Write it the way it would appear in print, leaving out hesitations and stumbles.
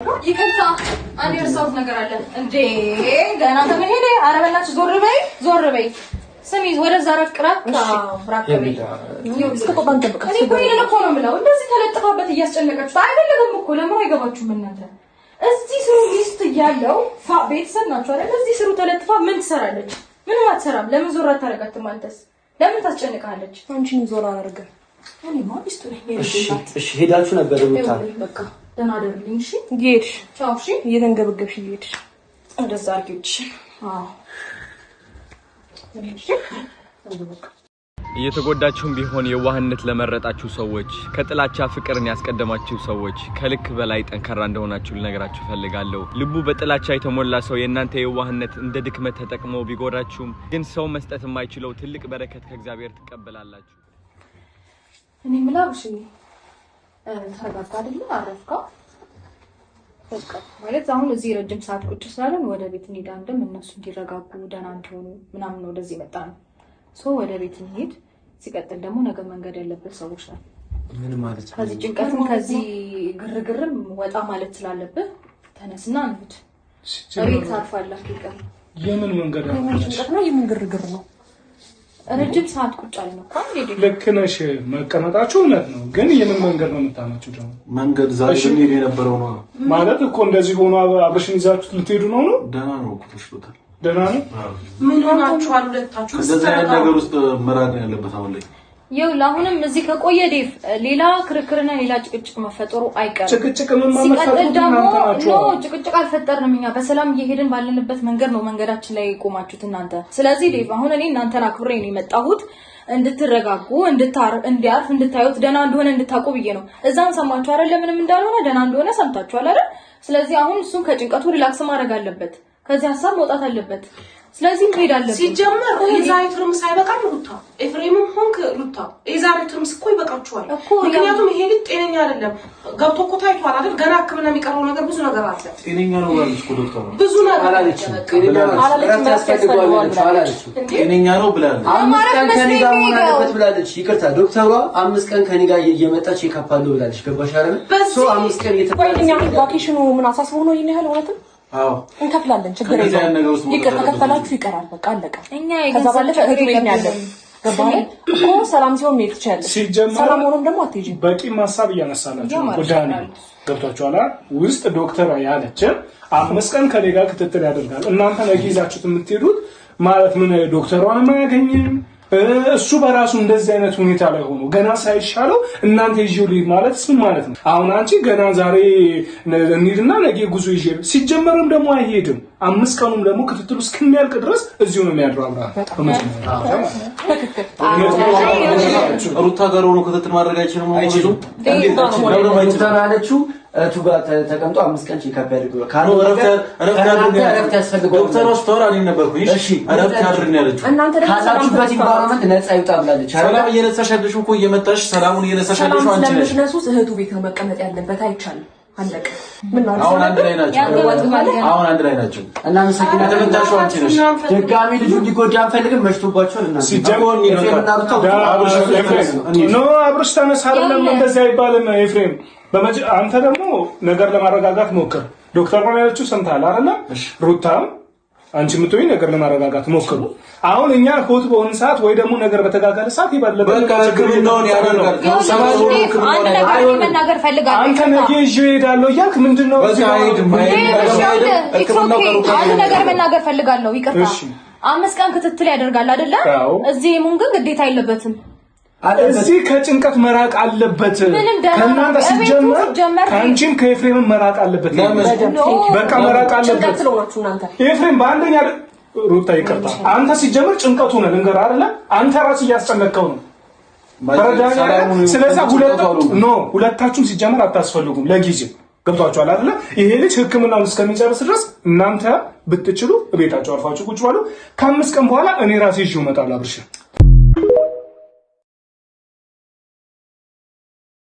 ይከታ አንድ የርሳውት ነገር አለ እንዴ ገና ተመሄደ አረበላችሁ ዞር በይ ስሚ ወደዛ ረቅራት ራቀበይ እስከቆባን ተበቃ እኔ እኮ ነው የምለው እንደዚህ ተለጥፋበት እያስጨነቀችው አይደለም እኮ ለምን አይገባችሁም እናንተ እዚህ ስሩ ሚስት ያለው ቤተሰብ ናቸው አይደል እዚህ ስሩ ተለጥፋ ምን ትሰራለች ምን አትሰራም ለምን ዞር አታረጋትም አንተስ ለምን ታስጨንቃለች አንቺን ዞር አረጋ እኔማ ሚስቱ ነኝ እሺ ሄዳችሁ ነበር ወጣ በቃ ደህና አይደልኝ እሺ ጌሽ ቻው እሺ እየተንገበገብሽ ጌሽ እንደዛ አርጊዎች እየተጎዳችሁም ቢሆን የዋህነት ለመረጣችሁ ሰዎች ከጥላቻ ፍቅርን ያስቀደማችሁ ሰዎች ከልክ በላይ ጠንካራ እንደሆናችሁ ልነግራችሁ ፈልጋለሁ ልቡ በጥላቻ የተሞላ ሰው የእናንተ የዋህነት እንደ ድክመት ተጠቅሞ ቢጎዳችሁም ግን ሰው መስጠት የማይችለው ትልቅ በረከት ከእግዚአብሔር ትቀበላላችሁ እኔ ምላውሽ ተረጋጋ አይደል አረፍካ በቃ ማለት አሁን እዚህ ረጅም ሰዓት ቁጭ ስላለን ወደ ቤት እንሄድ አንደም እነሱ እንዲረጋጉ ደህና እንዲሆኑ ምናምን ወደዚህ መጣን ሶ ወደ ቤት እንሄድ ሲቀጥል ደግሞ ነገ መንገድ ያለበት ሰዎች ነን ምን ማለት ነው ከዚህ ጭንቀትም ከዚህ ግርግርም ወጣ ማለት ስላለበት ተነስና እንሂድ ቤት አርፋለህ ይቀር የምን መንገድ ነው የምን ግርግር ነው ረጅም ሰዓት ቁጭ አለን እኮ እንዴ ልክ ነሽ መቀመጣችሁ እውነት ነው ግን የምን መንገድ ነው የምታመጪው ደግሞ መንገድ ዛሬ ምን የነበረው ነው ማለት እኮ እንደዚህ ሆኖ አብረሽን ይዛችሁት ልትሄዱ ነው ደህና ነው እኮ ተሽሎታል ደህና ነው ምን ሆናችኋል ሁለታችሁ እንደዛ አይነት ነገር ውስጥ መራቅ ነው ያለበት አሁን ላይ አሁንም እዚህ ከቆየ ዴፍ ሌላ ክርክርና ሌላ ጭቅጭቅ መፈጠሩ አይቀርም ጭቅጭቅ ምን ማመጣው ነው ጭቅጭቅ አልፈጠርንም እኛ በሰላም እየሄድን ባለንበት መንገድ ነው መንገዳችን ላይ ቆማችሁት እናንተ ስለዚህ ዴፍ አሁን እኔ እናንተን አክብሬ ነው የመጣሁት እንድትረጋጉ እንዲያርፍ እንድታዩት ደህና እንደሆነ እንድታቆ ብዬ ነው እዛን ሰማችሁ አይደል ለምንም እንዳልሆነ ደህና እንደሆነ ሰምታችኋል አይደል ስለዚህ አሁን እሱን ከጭንቀቱ ሪላክስ ማድረግ አለበት ከዚህ ሐሳብ መውጣት አለበት ስለዚህ መሄድ አለበት ሲጀመር የዛሬቱም ሳይበቃም ሩታ ኤፍሬምም ሆንክ ሩታ የዛሬቱም እኮ ይበቃችኋል ምክንያቱም ይሄ ልጅ ጤነኛ አይደለም ገብቶ እኮ ታይቷል አይደል ገና ህክምና የሚቀርበው ነገር ብዙ ነገር አለ ጤነኛ ነው ማለት እኮ ዶክተር ብዙ ነገር ጤነኛ ነው ብላለች 5 ቀን ከኔ ጋር መሆን አለበት ብላለች ይቅርታ ዶክተሯ 5 ቀን ከኔ ጋር እየመጣች ይከፋሉ ብላለች ገባሽ አይደል ሶ 5 ቀን እየተባለኛ ቫኬሽኑ ምን አሳስቦ ነው ይሄን ያህል ወራትን አዎ እንከፍላለን ችግር የለውም ይቅር ተከፈላችሁ ይቀራል በቃ አለቀ ከዛ ባለፈ እህት ቤት ነው ያለው ገባህ እኮ ሰላም ሲሆን ሜት ይችላል ሰላም ሆኖም ደግሞ አትይጂ በቂ ማሳብ ያነሳላችሁ ጎዳና ገብታችኋል ውስጥ ዶክተር ያለች 5 ቀን ከሌላ ክትትል ያደርጋል እናንተ ለጊዜያችሁት የምትሄዱት ማለት ምን ዶክተሯን ማያገኝም እሱ በራሱ እንደዚህ አይነት ሁኔታ ላይ ሆኖ ገና ሳይሻለው እናንተ ይዤው ማለት ምን ማለት ነው አሁን አንቺ ገና ዛሬ እንሂድና ነገ ጉዞ ይዤ ሲጀመርም ደግሞ አይሄድም 5 ቀኑም ደግሞ ክትትሉ እስከሚያልቅ ድረስ እዚሁ ነው የሚያድረው ሩታ ጋር ሆኖ ክትትል ማድረግ አይችልም አለችው እቱ ጋር ተቀምጦ 5 ቀን ቼክአፕ ያድርገው ካሉ ረፍት ያስፈልገው ዶክተር ሆስፒታል አለኝ ነበርኩኝ እሺ ረፍት ያድርግ ነው ያለችው እናንተ ካላችሁበት ኢንቫይሮንመንት ነፃ ይውጣ ብላለች ሰላም እየነሳሻለሽ እኮ እየመጣሽ ሰላሙን እየነሳሻለሽ አንቺ ነሽ ለምንድነው እህቱ ቤት ነው መቀመጥ ያለበት አይቻልም አለቀ ምን ነው አሁን አንድ ላይ ናቸው እና መስኪና ተመታሹ አንቺ ነሽ ደጋሚ ልጁ እንዲጎዳ አንፈልግም መሽቶባቸው እና ሲጀመር ነው አብርሽ ተነሳ አይደለም እንደዚህ አይባልም ኤፍሬም አንተ ደግሞ ነገር ለማረጋጋት ሞክር ዶክተር ማለቹ ሰምታል አይደል ሩታ አንቺ ምትወይ ነገር ለማረጋጋት ሞክሩ አሁን እኛ ሆት በሆነ ሰዓት ወይ ደግሞ ነገር በተጋጋለ ሰዓት ይባል በቃ ችግር ነው ያደርጋል መናገር ፈልጋለሁ አንተ ነገ ይዤ እሄዳለሁ እያልክ ምንድነው አንተ ነገር መናገር ፈልጋለሁ ይቅርታ 5 ቀን ክትትል ያደርጋል አይደል እዚህ ሙን ግን ግዴታ አይለበትም እዚህ ከጭንቀት መራቅ አለበት ከናንተ ሲጀመር ካንቺም ከኤፍሬም መራቅ አለበት በቃ መራቅ አለበት ኤፍሬም በአንደኛ ሩታ ይቀርታ አንተ ሲጀመር ጭንቀቱ ነው ልንገር አይደለ አንተ ራስ እያስጨነቀው ነው ስለዚህ ሁለታችሁም ሲጀመር አታስፈልጉም ለጊዜው ገብቷችኋል አይደለ ይሄ ልጅ ህክምናውን እስከሚጨርስ ድረስ እናንተ ብትችሉ ቤታችሁ አርፋችሁ ቁጭ ባሉ ከ5 ቀን በኋላ እኔ ራሴ ይዤው እመጣለሁ አብርሽ